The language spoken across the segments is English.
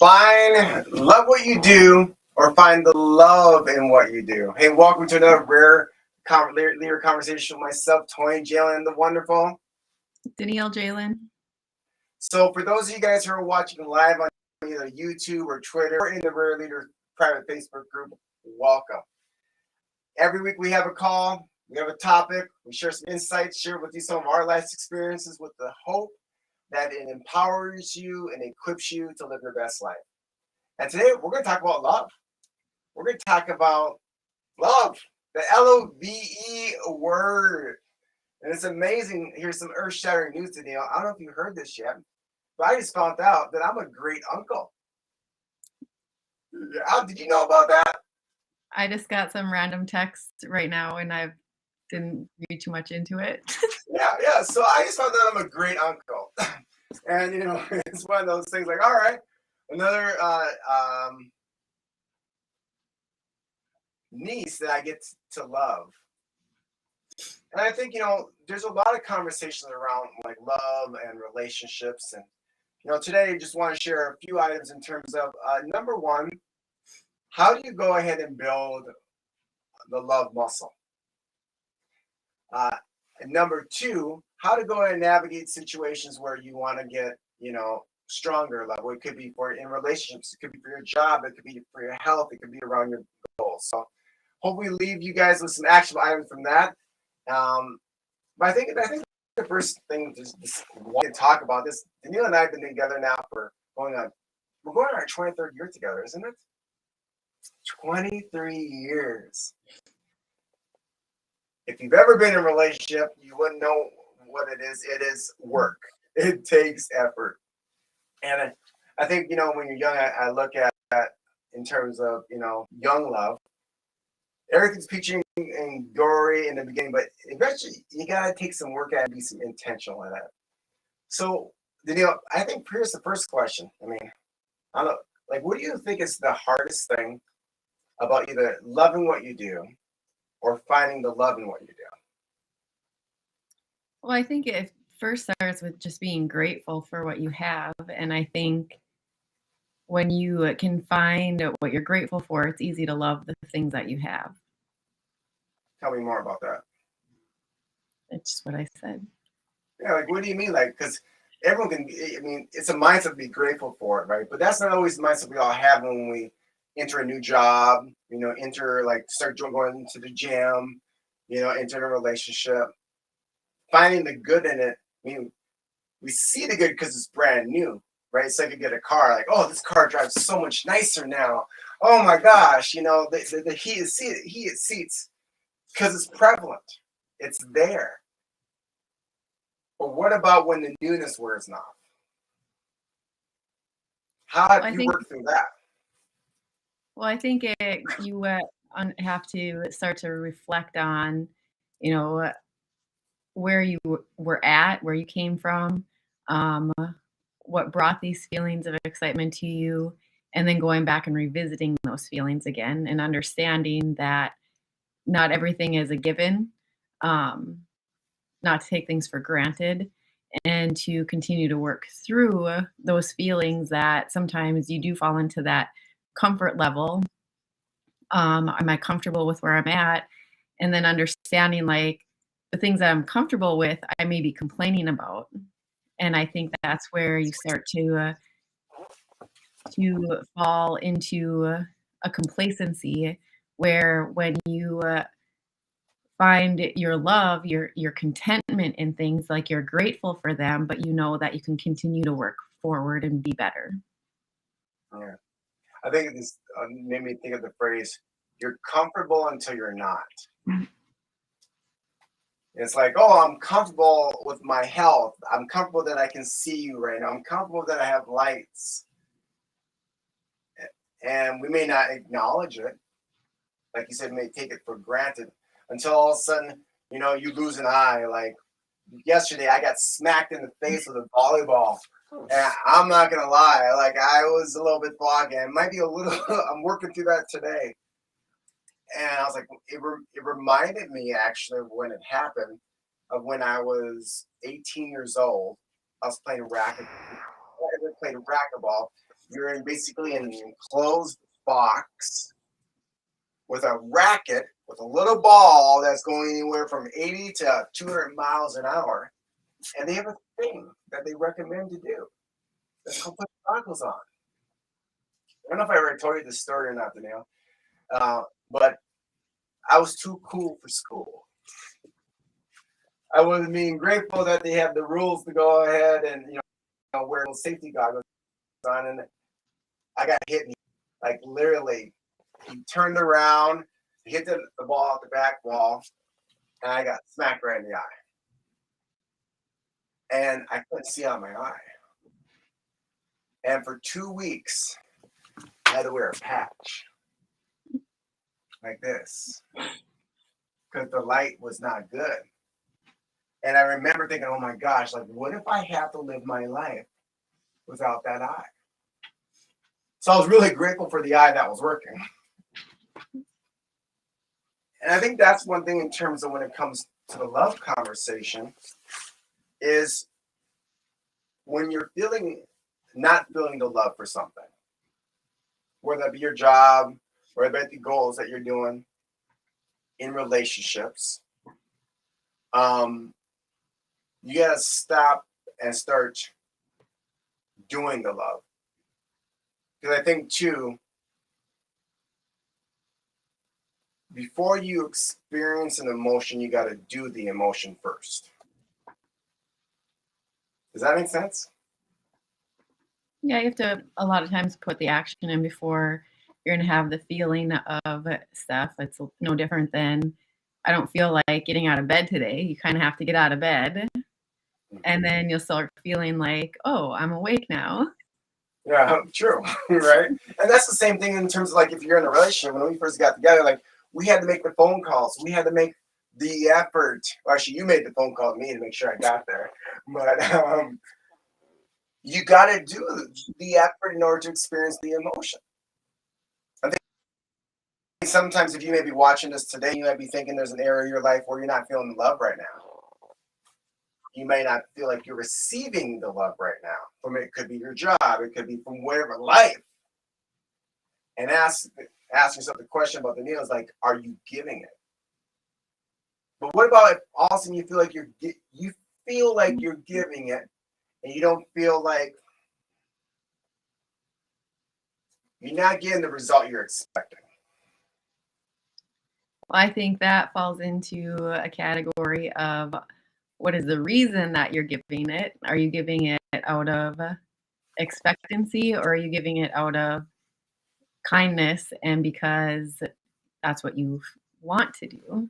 Love what you do, or find the love in what you do. Hey, welcome to another rare leader conversation with myself, Tony Jalen, the wonderful. Danielle Jalen. So, for those of you guys who are watching live on either YouTube or Twitter or in the Rare Leader private Facebook group, welcome. Every week we have a call, we have a topic, we share some insights, share with you some of our life's experiences with the hope that it empowers you and equips you to live your best life. And today we're going to talk about love. We're going to talk about love, the LOVE word. And it's amazing. Here's some earth-shattering news today. I don't know if you heard this yet, but I just found out that I'm a great uncle. Did you know about that? I just got some random text right now and I didn't read too much into it. Yeah. So I just found out I'm a great uncle. And, it's one of those things like, all right, another niece that I get to love. And I think, there's a lot of conversations around like love and relationships. And, today I just want to share a few items in terms of number one, how do you go ahead and build the love muscle? And number two, how to go ahead and navigate situations where you want to get, stronger level. It could be in relationships, it could be for your job, it could be for your health, it could be around your goals. So hopefully leave you guys with some actionable items from that. But I think the first thing to want to talk about this, Danielle and I have been together now we're going on our 23rd year together, isn't it? 23 years. If you've ever been in a relationship, you wouldn't know what it is. It is work. It takes effort. And I think, when you're young, I look at in terms of, young love, everything's peachy and gory in the beginning, but eventually you got to take some work out and be some intentional in that. So, Danielle, I think here's the first question. I mean, I don't know, like, what do you think is the hardest thing about either loving what you do or finding the love in what you do? Well, I think it first starts with just being grateful for what you have. And I think when you can find what you're grateful for, it's easy to love the things that you have. Tell me more about that. It's just what I said. Yeah, like, what do you mean? Like, because everyone can, it's a mindset to be grateful for it, right? But that's not always the mindset we all have when we enter a new job, start going into the gym, enter a relationship. Finding the good in it, we see the good because it's brand new, right? So I could get a car, like, oh, this car drives so much nicer now. Oh my gosh, the heated seats, because it's prevalent. It's there. But what about when the newness wears off? How have you worked through that? Well, I think you have to start to reflect on, where you were at, where you came from, what brought these feelings of excitement to you, and then going back and revisiting those feelings again and understanding that not everything is a given, not to take things for granted, and to continue to work through those feelings that sometimes you do fall into that comfort level. Am I comfortable with where I'm at? And then understanding like the things that I'm comfortable with, I may be complaining about. And I think that's where you start to fall into a complacency where when you find your love, your contentment in things, like you're grateful for them, but you know that you can continue to work forward and be better. Yeah. I think this made me think of the phrase, you're comfortable until you're not. Mm-hmm. It's like, oh, I'm comfortable with my health. I'm comfortable that I can see you right now. I'm comfortable that I have lights. And we may not acknowledge it. Like you said, we may take it for granted until all of a sudden, you lose an eye. Like yesterday, I got smacked in the face with a volleyball. And I'm not going to lie. Like I was a little bit foggy. It might be a little, I'm working through that today. And I was like, it reminded me actually of when it happened, of when I was 18 years old. I was playing racquetball, You're in basically an enclosed box with a racket with a little ball that's going anywhere from 80 to 200 miles an hour. And they have a thing that they recommend to do. That's called put goggles on. I don't know if I already told you this story or not, Danielle, but I was too cool for school. I was being grateful that they have the rules to go ahead and wear those safety goggles on, and I got hit. Like literally, he turned around, hit the ball at the back wall, and I got smacked right in the eye. And I couldn't see out of my eye. And for 2 weeks, I had to wear a patch like this because the light was not good. And I remember thinking, oh my gosh, like, what if I have to live my life without that eye? So I was really grateful for the eye that was working. And I think that's one thing in terms of when it comes to the love conversation is when you're not feeling the love for something, whether that be your job, whether that be goals that you're doing in relationships, you gotta stop and start doing the love. Because I think too, before you experience an emotion, you gotta do the emotion first. Does that make sense? Yeah, you have to a lot of times put the action in before you're gonna have the feeling of stuff. It's no different than I don't feel like getting out of bed today. You kind of have to get out of bed, and then you'll start feeling like, oh, I'm awake now. Yeah, true, right? And that's the same thing in terms of like if you're in a relationship. When we first got together, like we had to make the phone calls. We had to make the effort. Well, actually, you made the phone call to me to make sure I got there. But you got to do the effort in order to experience the emotion. I think sometimes if you may be watching this today, you might be thinking there's an area of your life where you're not feeling love right now. You may not feel like you're receiving the love right now. From it could be your job, it could be from wherever life. And ask yourself the question about the meal is like, are you giving it? But what about if all of a sudden you feel like you're giving it, and you don't feel like you're not getting the result you're expecting? Well, I think that falls into a category of what is the reason that you're giving it? Are you giving it out of expectancy, or are you giving it out of kindness and because that's what you want to do,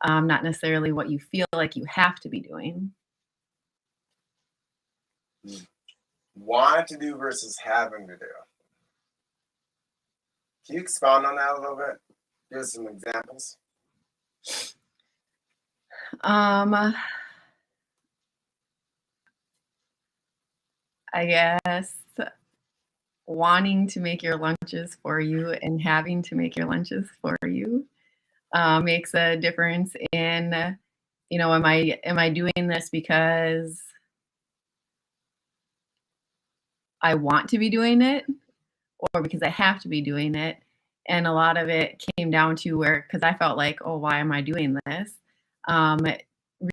not necessarily what you feel like you have to be doing? Want to do versus having to do. Can you expound on that a little bit? Give us some examples. Um, I guess wanting to make your lunches for you and having to make your lunches for you makes a difference in, am I doing this because I want to be doing it or because I have to be doing it? And a lot of it came down to where, because I felt like, oh, why am I doing this? Um,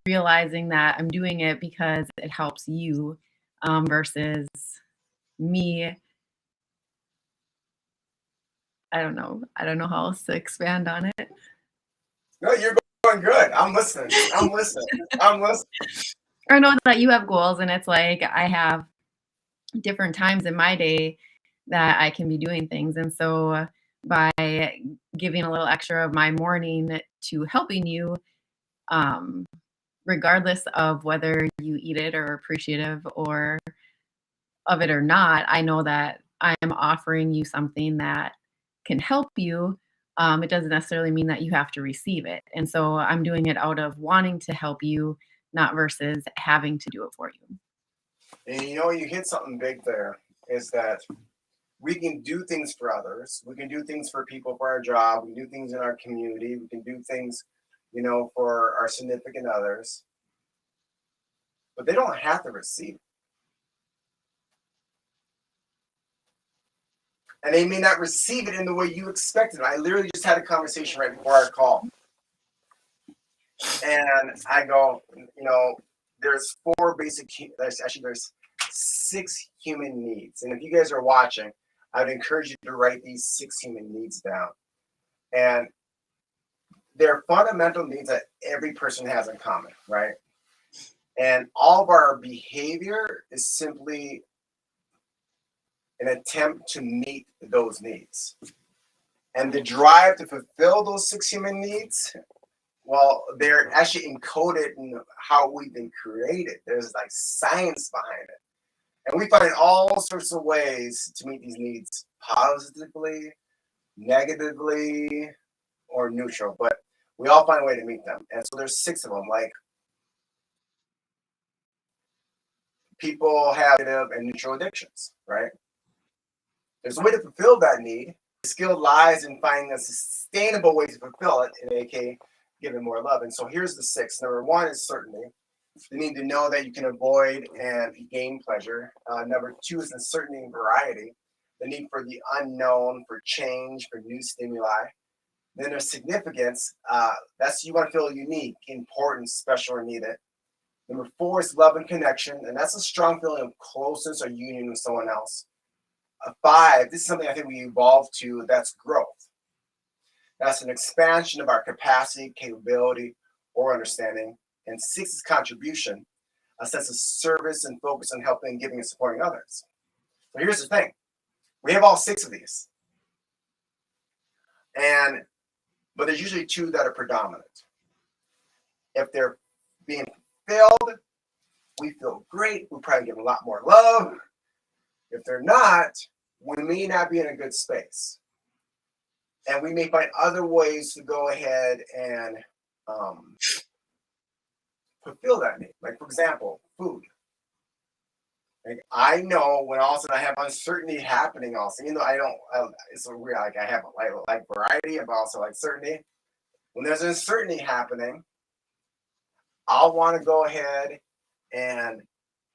Realizing that I'm doing it because it helps you versus me. I don't know. I don't know how else to expand on it. No, you're going good. I'm listening. I'm listening. I'm listening. Or know that you have goals, and it's like I have different times in my day that I can be doing things. And so by giving a little extra of my morning to helping you, um, regardless of whether you eat it or appreciative or of it or not, I know that I'm offering you something that can help you. It doesn't necessarily mean that you have to receive it. And so I'm doing it out of wanting to help you, not versus having to do it for you. And you hit something big there is that we can do things for others. We can do things for people for our job. We can do things in our community. We can do things, for our significant others. But they don't have to receive it. and they may not receive it in the way you expected. I literally just had a conversation right before our call, and I go, there's there's 6 human needs, and if you guys are watching, I'd encourage you to write these 6 human needs down, and they're fundamental needs that every person has in common, right? And all of our behavior is simply an attempt to meet those needs. And the drive to fulfill those 6 human needs, well, they're actually encoded in how we've been created. There's like science behind it. And we find all sorts of ways to meet these needs positively, negatively, or neutral, but we all find a way to meet them. And so there's 6 of them. Like, people have negative and neutral addictions, right? There's a way to fulfill that need. The skill lies in finding a sustainable way to fulfill it, and aka giving more love. And so here's the 6. Number 1 is certainty. You need to know that you can avoid and gain pleasure. Number 2 is uncertainty and variety. The need for the unknown, for change, for new stimuli. Then there's significance. That's you want to feel unique, important, special, or needed. Number 4 is love and connection, and that's a strong feeling of closeness or union with someone else. 5, this is something I think we evolved to, that's growth. That's an expansion of our capacity, capability, or understanding. And 6 is contribution, a sense of service and focus on helping, giving, and supporting others. So here's the thing. We have all 6 of these. But there's usually 2 that are predominant. If they're being fulfilled, we feel great. We probably give a lot more love. If they're not, we may not be in a good space. And we may find other ways to go ahead and fulfill that need. Like, for example, food. Like, I know when all of a sudden I have uncertainty happening also, even though it's so weird, like I have like variety, but also like certainty. When there's uncertainty happening, I'll want to go ahead and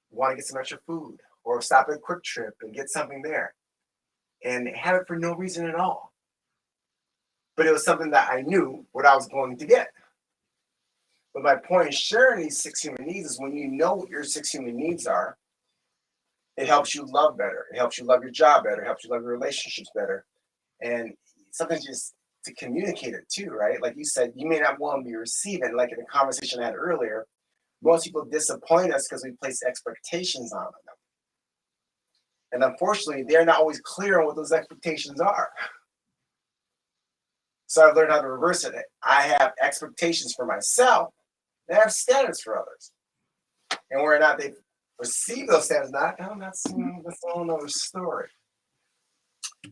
want to get some extra food or stop at Quick Trip and get something there and have it for no reason at all. But it was something that I knew what I was going to get. But my point in sharing these 6 human needs is when you know what your 6 human needs are, it helps you love better. It helps you love your job better. It helps you love your relationships better. And sometimes just to communicate it too, right? Like you said, you may not want to be receiving, like in the conversation I had earlier, most people disappoint us because we place expectations on them. And unfortunately, they're not always clear on what those expectations are. So I've learned how to reverse it. I have expectations for myself, and I have standards for others. And whether or not they receive those standards, that's a whole nother story.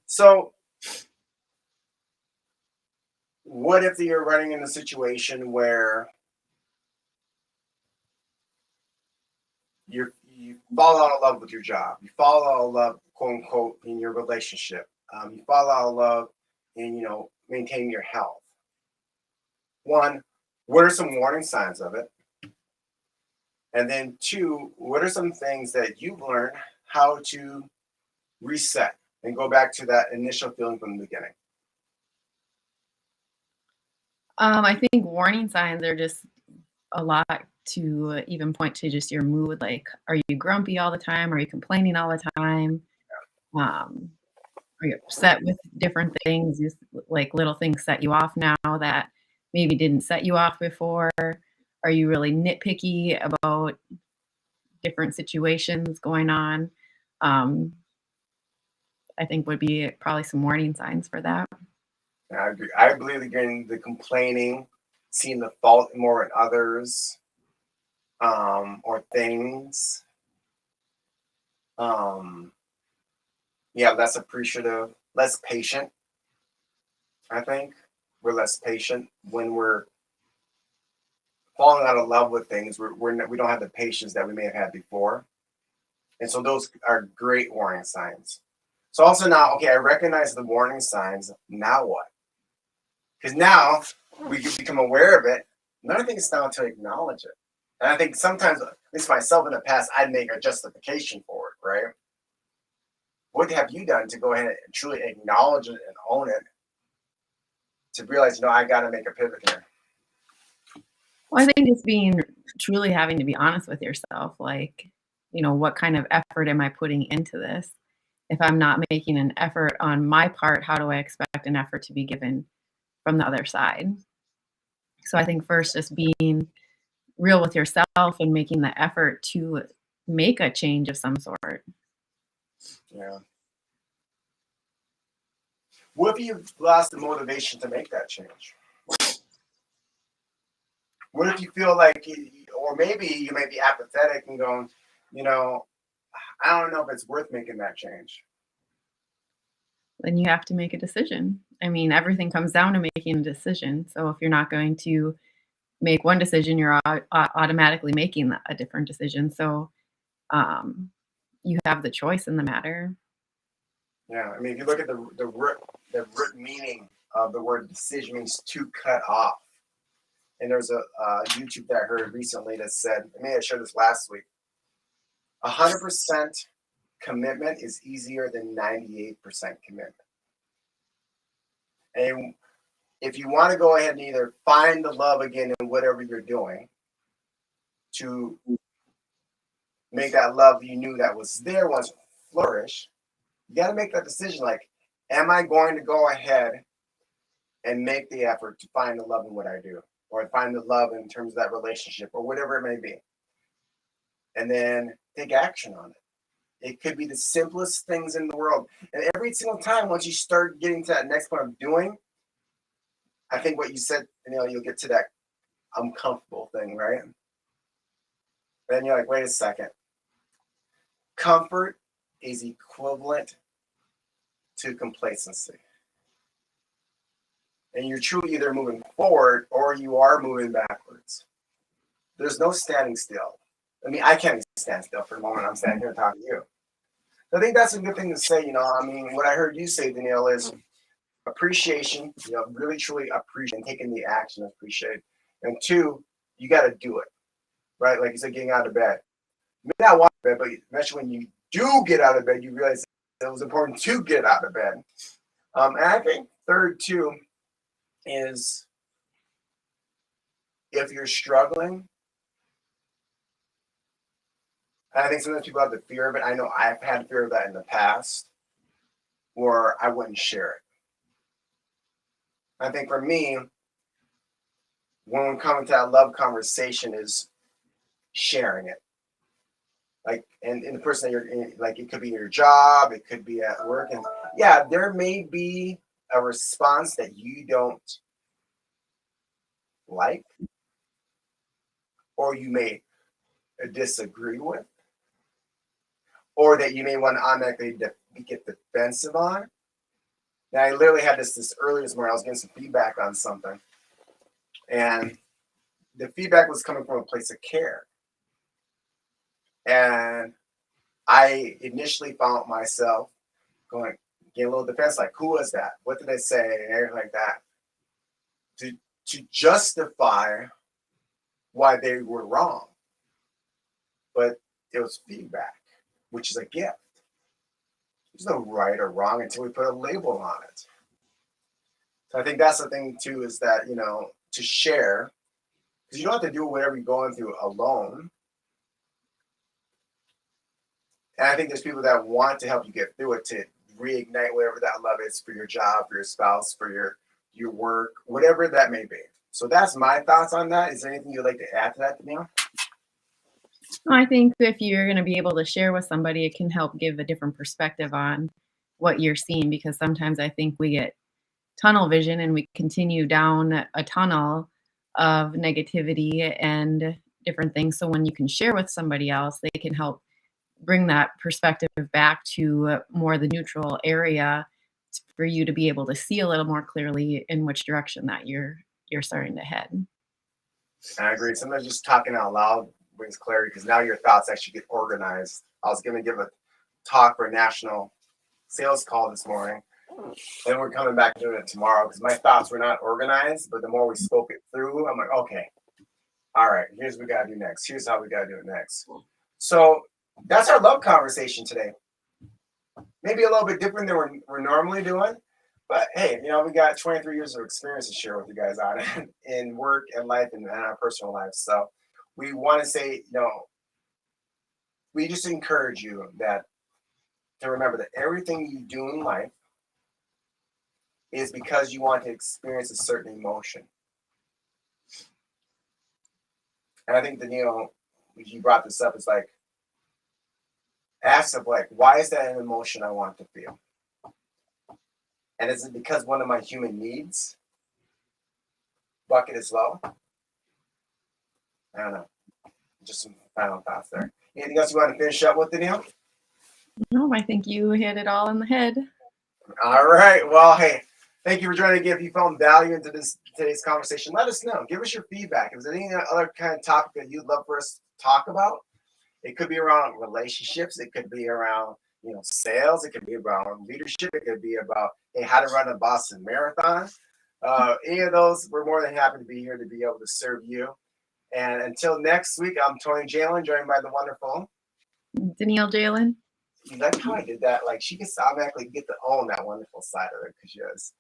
So what if you're running in a situation where you fall out of love with your job, you fall out of love, quote unquote, in your relationship, you fall out of love in maintaining your health? 1, what are some warning signs of it? And then 2, what are some things that you've learned how to reset and go back to that initial feeling from the beginning? I think warning signs are just a lot to even point to just your mood. Like, are you grumpy all the time? Are you complaining all the time? Are you upset with different things? Just like little things set you off now that maybe didn't set you off before? Are you really nitpicky about different situations going on? I think would be probably some warning signs for that. I agree. I believe again the complaining, seeing the fault more in others, or things. Less appreciative, less patient. I think we're less patient when we're falling out of love with things. We don't have the patience that we may have had before, and so those are great warning signs. So also now, okay, I recognize the warning signs. Now what? Because now we can become aware of it. Another thing is now to acknowledge it. And I think sometimes, at least myself in the past, I'd make a justification for it, right? what have you done to go ahead and truly acknowledge it and own it, to realize, I got to make a pivot here? Well, I think it's being truly having to be honest with yourself, like, what kind of effort am I putting into this? If I'm not making an effort on my part, how do I expect an effort to be given from the other side? So I think first just being real with yourself and making the effort to make a change of some sort. Yeah. What if you've lost the motivation to make that change? What if you feel like, or maybe you may be apathetic and going, I don't know if it's worth making that change. Then you have to make a decision. I mean, everything comes down to making a decision. So if you're not going to make one decision, you're automatically making a different decision. So you have the choice in the matter. Yeah, I mean, if you look at the root meaning of the word decision, means to cut off. And there's a YouTube that I heard recently that said, I may have shared this last week, 100% commitment is easier than 98% commitment. And if you want to go ahead and either find the love again in whatever you're doing, to make that love you knew that was there once flourish, you got to make that decision. Like, am I going to go ahead and make the effort to find the love in what I do, or find the love in terms of that relationship, or whatever it may be, and then take action on it? It could be the simplest things in the world. And every single time, once you start getting to that next point of doing, I think what you said, you'll get to that uncomfortable thing, right? Then you're like, wait a second. Comfort is equivalent to complacency. And you're truly either moving forward or you are moving backwards. There's no standing still. I mean, I can't stand still for a moment. I'm standing here talking to you. I think that's a good thing to say. I mean, what I heard you say, Danielle, is appreciation, really truly appreciate and taking the action of appreciate. And two, you got to do it, right? Like you said, getting out of bed. You may not want to bed, but especially when you do get out of bed, you realize it was important to get out of bed. And I think third, too, is if you're struggling, I think sometimes people have the fear of it. I know I've had fear of that in the past, where I wouldn't share it. I think for me, when we come into that love conversation, is sharing it. Like, and the person that you're in, like, it could be your job, it could be at work, and yeah, there may be a response that you don't like, or you may disagree with, or that you may want to automatically get defensive on. Now, I literally had this earlier this morning. I was getting some feedback on something, and the feedback was coming from a place of care. And I initially found myself getting a little defensive, like, who was that? What did I say? And everything like that. To justify why they were wrong. But it was feedback, which is a gift. There's no right or wrong until we put a label on it. So I think that's the thing too, is that, to share, because you don't have to do whatever you're going through alone. And I think there's people that want to help you get through it, to reignite whatever that love is for your job, for your spouse, for your work, whatever that may be. So that's my thoughts on that. Is there anything you'd like to add to that, Danielle? I think if you're going to be able to share with somebody, it can help give a different perspective on what you're seeing, because sometimes I think we get tunnel vision and we continue down a tunnel of negativity and different things. So when you can share with somebody else, they can help bring that perspective back to more the neutral area for you to be able to see a little more clearly in which direction that you're starting to head. I agree. Sometimes just talking out loud brings clarity, because now your thoughts actually get organized. I was going to give a talk for a national sales call this morning, and we're coming back doing it tomorrow, because my thoughts were not organized. But the more we spoke it through, I'm like, okay, all right, here's what we got to do next. Here's how we got to do it next. So that's our love conversation today. maybe a little bit different than we're normally doing. But hey, we got 23 years of experience to share with you guys on it in work and life and our personal life. So we want to say, we just encourage you to remember that everything you do in life is because you want to experience a certain emotion. And I think that, you brought this up, it's like, ask of like, why is that an emotion I want to feel? And is it because one of my human needs bucket is low? I don't know. Just some final thoughts there. Anything else you want to finish up with, Danielle? No, I think you hit it all on the head. All right. Well, hey, thank you for joining again. If you found value into today's conversation, let us know. Give us your feedback. If there's any other kind of topic that you'd love for us to talk about, it could be around relationships. It could be around, sales. It could be around leadership. It could be about, hey, how to run a Boston Marathon. Any of those, we're more than happy to be here to be able to serve you. And until next week, I'm Tony Jalen, joined by the wonderful Danielle Jalen. You like how I did that? Like, she gets automatically get to own that wonderful side of her because she is.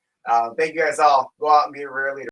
Thank you guys all. Go out and be a rare leader.